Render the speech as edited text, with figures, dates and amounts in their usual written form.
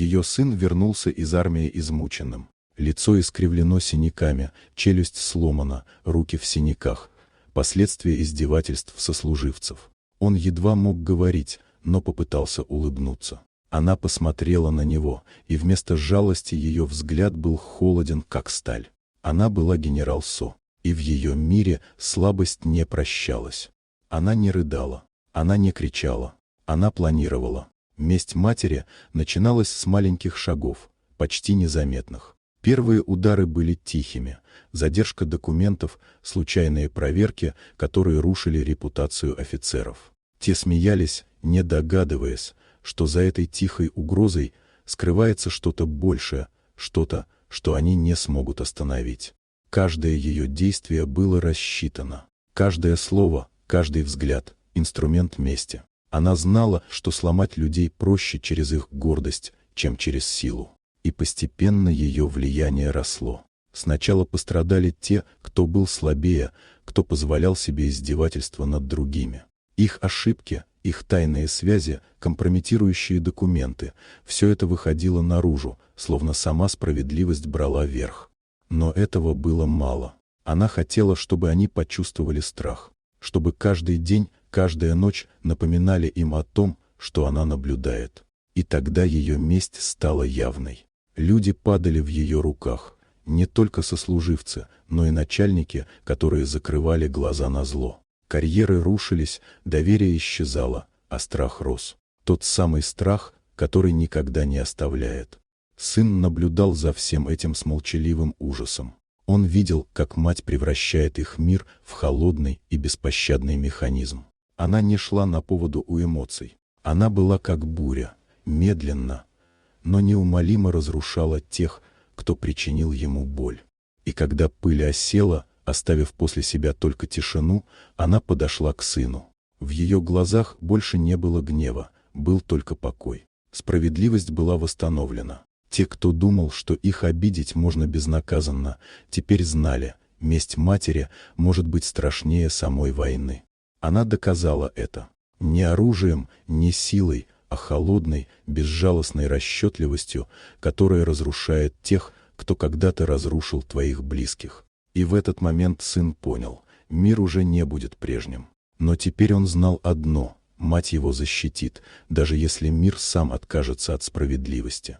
Ее сын вернулся из армии измученным. Лицо искривлено синяками, челюсть сломана, руки в синяках. Последствия издевательств сослуживцев. Он едва мог говорить, но попытался улыбнуться. Она посмотрела на него, и вместо жалости ее взгляд был холоден, как сталь. Она была генерал Со, и в ее мире слабость не прощалась. Она не рыдала, она не кричала, она планировала. Месть матери начиналась с маленьких шагов, почти незаметных. Первые удары были тихими, задержка документов, случайные проверки, которые рушили репутацию офицеров. Те смеялись, не догадываясь, что за этой тихой угрозой скрывается что-то большее, что-то, что они не смогут остановить. Каждое ее действие было рассчитано. Каждое слово, каждый взгляд — инструмент мести. Она знала, что сломать людей проще через их гордость, чем через силу. И постепенно ее влияние росло. Сначала пострадали те, кто был слабее, кто позволял себе издевательства над другими. Их ошибки, их тайные связи, компрометирующие документы — все это выходило наружу, словно сама справедливость брала верх. Но этого было мало. Она хотела, чтобы они почувствовали страх, чтобы каждый день, каждая ночь напоминали им о том, что она наблюдает. И тогда ее месть стала явной. Люди падали в ее руках, не только сослуживцы, но и начальники, которые закрывали глаза на зло. Карьеры рушились, доверие исчезало, а страх рос. Тот самый страх, который никогда не оставляет. Сын наблюдал за всем этим с молчаливым ужасом. Он видел, как мать превращает их мир в холодный и беспощадный механизм. Она не шла на поводу у эмоций. Она была как буря, медленно, но неумолимо разрушала тех, кто причинил ему боль. И когда пыль осела, оставив после себя только тишину, она подошла к сыну. В ее глазах больше не было гнева, был только покой. Справедливость была восстановлена. Те, кто думал, что их обидеть можно безнаказанно, теперь знали, месть матери может быть страшнее самой войны. Она доказала это. Не оружием, не силой, а холодной, безжалостной расчетливостью, которая разрушает тех, кто когда-то разрушил твоих близких. И в этот момент сын понял, мир уже не будет прежним. Но теперь он знал одно — мать его защитит, даже если мир сам откажется от справедливости.